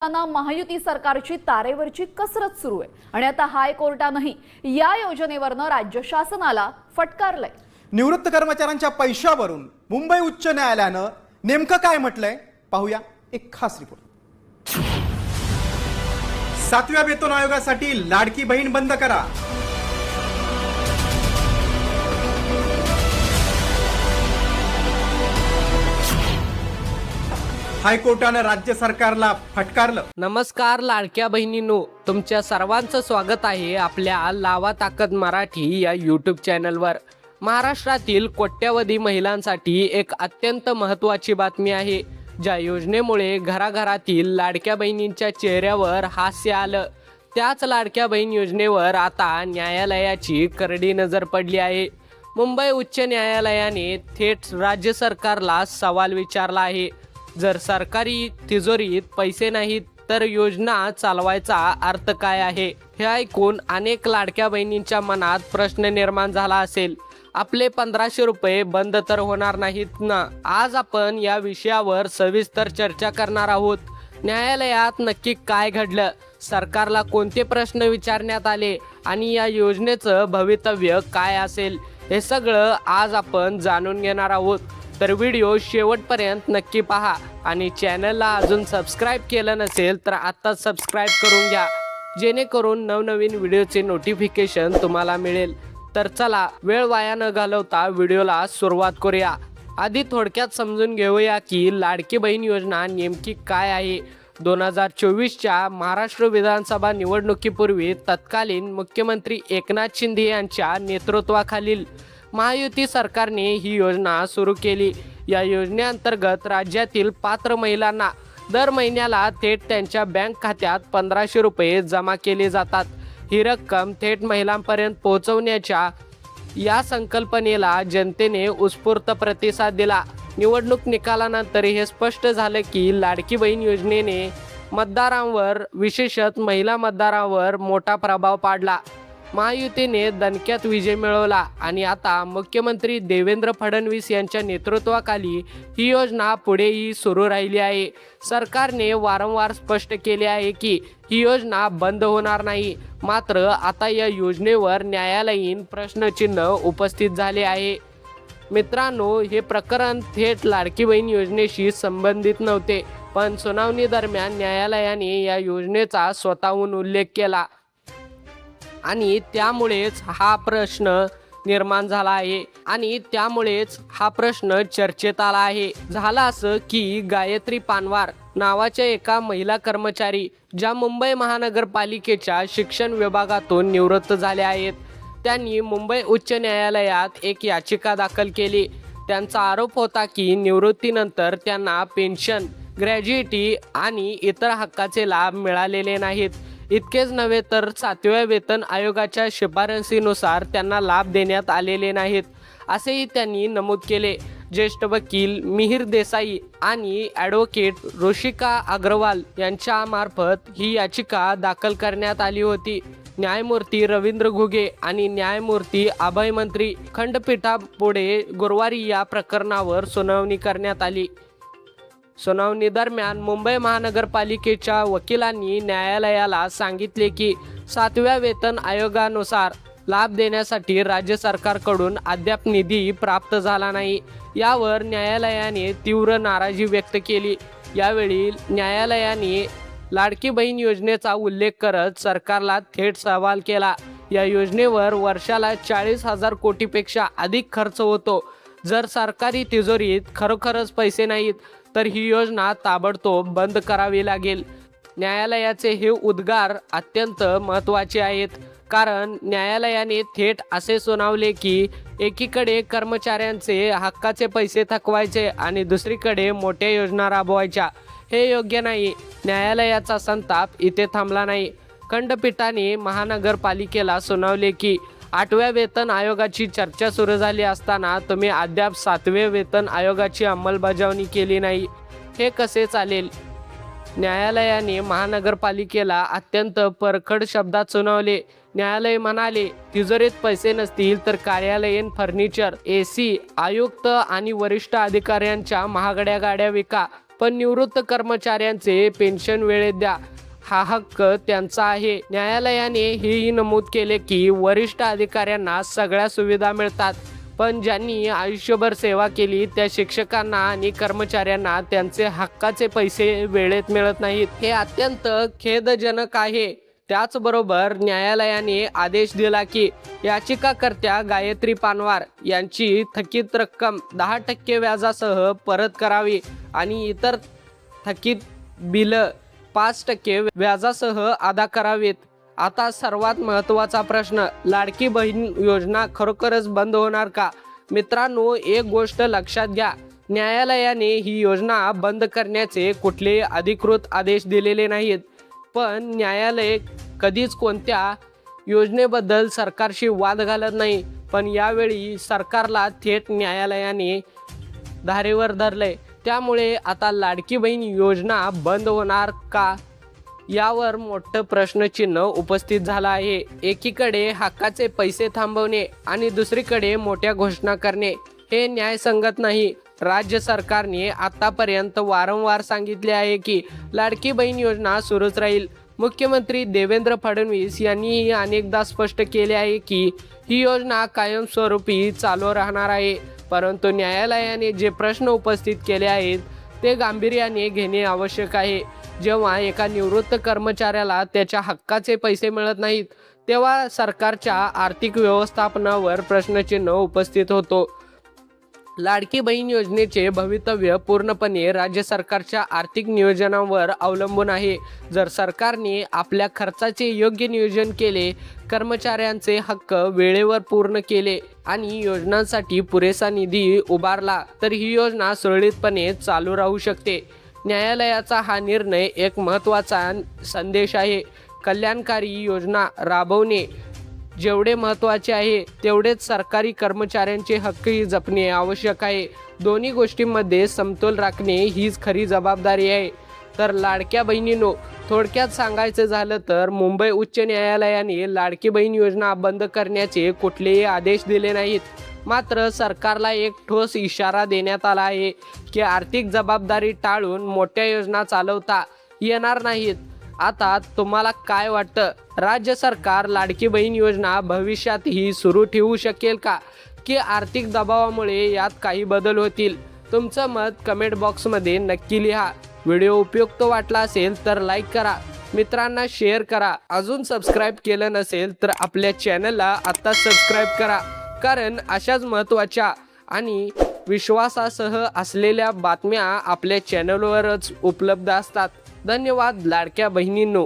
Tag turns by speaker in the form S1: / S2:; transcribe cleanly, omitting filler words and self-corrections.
S1: महायुती सरकारची तारेवरची कसरत सुरू आहे आणि आता हायकोर्टानेही या योजनेवरनं राज्य शासनाला फटकारलंय।
S2: निवृत्त कर्मचाऱ्यांच्या पैशावरून मुंबई उच्च न्यायालयानं नेमकं काय म्हटलंय पाहूया एक खास रिपोर्ट। 7व्या वेतन आयोगासाठी लाडकी बहीण बंद करा। हायकोर्टाने राज्य सरकारला फटकारलं।
S3: नमस्कार लाडक्या बहिणींनो, तुमच्या सर्वांचं स्वागत आहे आपल्या लावा ताकद मराठी या यूट्यूब चॅनलवर। महाराष्ट्रातील कोट्यावधी महिलांसाठी एक अत्यंत महत्त्वाची बातमी आहे, ज्या योजनेमुळे घराघरातील लाडक्या बहिणींच्या चेहऱ्यावर हास्य आलं। त्याच लाडक्या बहीण योजनेवर आता न्यायालयाची करडी नजर पडली आहे। मुंबई उच्च न्यायालयाने थेट राज्य सरकारला सवाल विचारला आहे। जर सरकारी तिजोरीत पैसे नाहीत तर योजना चालवायचा अर्थ काय आहे? हे ऐकून अनेक लाडक्या बहिणींच्या मनात प्रश्न निर्माण झाला असेल। आपले 1500 रुपये बंद तर होणार नाहीत ना? आज आपण या विषयावर सविस्तर चर्चा करणार आहोत। न्यायालयात नक्की काय घडलं, सरकारला कोणते प्रश्न विचारण्यात आले आणि या योजनेचं भवितव्य काय असेल, हे सगळं आज आपण जाणून घेणार आहोत। तर व्हिडिओ शेवटपर्यंत नक्की पहा आणि चॅनलला अजून सबस्क्राईब केलं नसेल तर आता सबस्क्राईब करून घ्या, जेणेकरून नवनवीन व्हिडिओचे नोटिफिकेशन तुम्हाला मिळेल। तर चला वेळ वाया न घालवता व्हिडिओला सुरुवात करूया। आधी थोडक्यात समजून घेऊया की लाडकी बहीण योजना नेमकी काय आहे। 2024च्या महाराष्ट्र विधानसभा निवडणुकीपूर्वी तत्कालीन मुख्यमंत्री एकनाथ शिंदे यांच्या नेतृत्वाखालील महायुती सरकारने ही योजना सुरू केली। या योजनेअंतर्गत राज्यातील पात्र महिलांना दर महिन्याला थेट त्यांच्या बँक खात्यात 1500 रुपये जमा केले जातात। ही रक्कम थेट महिलांपर्यंत पोहोचवण्याच्या या संकल्पनेला जनतेने उत्स्फूर्त प्रतिसाद दिला। निवडणूक निकालानंतर हे स्पष्ट झालं की लाडकी बहीण योजनेने मतदारांवर, विशेषतः महिला मतदारांवर मोठा प्रभाव पाडला। महायुतीने दणक्यात विजय मिळवला आणि आता मुख्यमंत्री देवेंद्र फडणवीस यांच्या नेतृत्वाखाली ही योजना पुढेही सुरू राहिली आहे। सरकारने वारंवार स्पष्ट केले आहे की ही योजना बंद होणार नाही, मात्र आता या योजनेवर न्यायालयीन प्रश्नचिन्ह उपस्थित झाले आहे। मित्रांनो, हे प्रकरण थेट लाडकी बहीण योजनेशी संबंधित नव्हते, पण सुनावणी दरम्यान न्यायालयाने या योजनेचा स्वतःहून उल्लेख केला आणि त्यामुळेच हा प्रश्न निर्माण झाला आहे आणि त्यामुळेच हा प्रश्न चर्चेत आला आहे। झालं असं की गायत्री पानवार नावाच्या एका महिला कर्मचारी, ज्या मुंबई महानगरपालिकेच्या शिक्षण विभागातून निवृत्त झाल्या आहेत, त्यांनी मुंबई उच्च न्यायालयात एक याचिका दाखल केली। त्यांचा आरोप होता की निवृत्तीनंतर त्यांना पेन्शन, ग्रॅज्युइटी आणि इतर हक्काचे लाभ मिळालेले नाहीत। इतकेच नव्हे तर 7व्या वेतन आयोगाच्या शिफारसीनुसार त्यांना लाभ देण्यात आलेले नाहीत, असेही त्यांनी नमूद केले। ज्येष्ठ वकील मिहिर देसाई आणि ॲडव्होकेट ऋषिका अग्रवाल यांच्यामार्फत ही याचिका दाखल करण्यात आली होती। न्यायमूर्ती रवींद्र घुगे आणि न्यायमूर्ती अभय मंत्री खंडपीठापुढे गुरुवारी या प्रकरणावर सुनावणी करण्यात आली। सुनावणी दरम्यान मुंबई महानगरपालिकेच्या वकिलांनी न्यायालयाला सांगितले की 7व्या वेतन आयोगानुसार लाभ देण्यासाठी राज्य सरकारकडून अद्याप निधी प्राप्त झाला नाही। यावर न्यायालयाने तीव्र नाराजी व्यक्त केली। यावेळी न्यायालयाने लाडकी बहीण योजनेचा उल्लेख करत सरकारला थेट सवाल केला। या योजनेवर वर्षाला 40,000 कोटीपेक्षा अधिक खर्च होतो। जर सरकारी तिजोरीत खरोखरच पैसे नाहीत तर ही योजना ताबडतोब बंद करावी लागेल। न्यायालयाचे हे उद्गार अत्यंत महत्त्वाचे आहेत, कारण न्यायालयाने थेट असे सुनावले की एकीकडे कर्मचाऱ्यांचे हक्काचे पैसे थकवायचे आणि दुसरीकडे मोठ्या योजना राबवायच्या, हे योग्य नाही। न्यायालयाचा संताप इथे थांबला नाही। खंडपीठाने महानगरपालिकेला सुनावले की 8व्या वेतन आयोगाची चर्चा सुरू झाली असताना तुम्ही अद्याप 7व्या वेतन आयोगाची अंमलबजावणी केली नाही, हे कसे चालेल? न्यायालयाने महानगरपालिकेला अत्यंत परखड शब्दात सुनावले। न्यायालय म्हणाले, तिजोरीत पैसे नसतील तर कार्यालयीन फर्निचर, AC, आयुक्त आणि वरिष्ठ अधिकाऱ्यांच्या महागड्या गाड्या विका, पण निवृत्त कर्मचाऱ्यांचे पेन्शन वेळेत द्या, हा हक्क त्यांचा आहे. न्यायालयाने हेही नमूद केले की वरिष्ठ अधिकाऱ्यांना सगळ्या सुविधा मिळतात, पण ज्यांनी आयुष्यभर सेवा केली त्या शिक्षकांना आणि कर्मचाऱ्यांना त्यांचे हक्काचे पैसे वेळेत मिळत नाहीत. हे अत्यंत खेदजनक आहे. त्याचबरोबर न्यायालयाने आदेश दिला की याचिकाकर्त्या गायत्री पानवार यांची थकीत रक्कम 10% व्याजासह परत करावी आणि इतर थकीत बिलं 5% व्याजासह अदा करावीत. आता सर्वात महत्त्वाचा प्रश्न, लाडकी बहीण योजना खरोखरच बंद होणार का? मित्रांनो, एक गोष्ट लक्षात घ्या, न्यायालयाने ही योजना बंद करण्याचे कुठलेही अधिकृत आदेश दिलेले नाहीत. पण न्यायालय कधीच कोणत्या योजनेबद्दल सरकारशी वाद घालत नाही. पण यावेळी सरकारला थेट न्यायालयाने धारेवर धरले. त्यामुळे आता लाडकी बहीण योजना बंद होणार का, यावर मोठं प्रश्नचिन्ह उपस्थित झालं आहे. एकीकडे हक्काचे पैसे थांबवणे आणि दुसरीकडे मोठ्या घोषणा करणे हे न्यायसंगत नाही. राज्य सरकारने आतापर्यंत वारंवार सांगितले आहे की लाडकी बहीण योजना सुरूच राहील. मुख्यमंत्री देवेंद्र फडणवीस यांनीही अनेकदा स्पष्ट केले आहे की ही योजना कायमस्वरूपी चालू राहणार आहे. परंतु न्यायालयाने जे प्रश्न उपस्थित केले आहेत ते गांभीर्याने घेणे आवश्यक आहे. जेव्हा एका निवृत्त कर्मचाऱ्याला त्याच्या हक्काचे पैसे मिळत नाहीत, तेव्हा सरकारच्या आर्थिक व्यवस्थापनावर प्रश्नचिन्ह उपस्थित होतो. लाडकी बहीण योजनेचे भवितव्य पूर्णपणे राज्य सरकारच्या आर्थिक नियोजनावर अवलंबून आहे. जर सरकारने आपल्या खर्चाचे योग्य नियोजन केले, कर्मचाऱ्यांचे हक्क वेळेवर पूर्ण केले आणि योजनांसाठी पुरेसा निधी उभारला, तर ही योजना सुरळीतपणे चालू राहू शकते. न्यायालयाचा हा निर्णय एक महत्त्वाचा संदेश आहे. कल्याणकारी योजना राबवणे जेवढे महत्त्वाचे आहे, तेवढेच सरकारी कर्मचाऱ्यांचे हक्कही जपणे आवश्यक आहे. दोन्ही गोष्टींमध्ये समतोल राखणे हीच खरी जबाबदारी आहे. तर लाडक्या बहिणींनो, थोडक्यात सांगायचं झालं तर मुंबई उच्च न्यायालयाने लाडकी बहीण योजना बंद करण्याचे कुठलेही आदेश दिले नाहीत. मात्र सरकारला एक ठोस इशारा देण्यात आला आहे की आर्थिक जबाबदारी टाळून मोठ्या योजना चालवता येणार नाहीत. आता तुम्हाला काय वाटतं, राज्य सरकार लाडकी बहीण योजना भविष्यातही सुरू ठेवू शकेल का, की आर्थिक दबावामुळे यात काही बदल होतील? तुमचं मत कमेंट बॉक्समध्ये नक्की लिहा. व्हिडिओ उपयुक्त वाटला असेल तर लाईक करा, मित्रांना शेअर करा. अजून सबस्क्राईब केलं नसेल तर आपल्या चॅनलला आत्ता सबस्क्राईब करा, कारण अशाच महत्त्वाच्या आणि विश्वासासह असलेल्या बातम्या आपल्या चॅनलवरच उपलब्ध असतात. धन्यवाद लाडक्या बहिणींनो.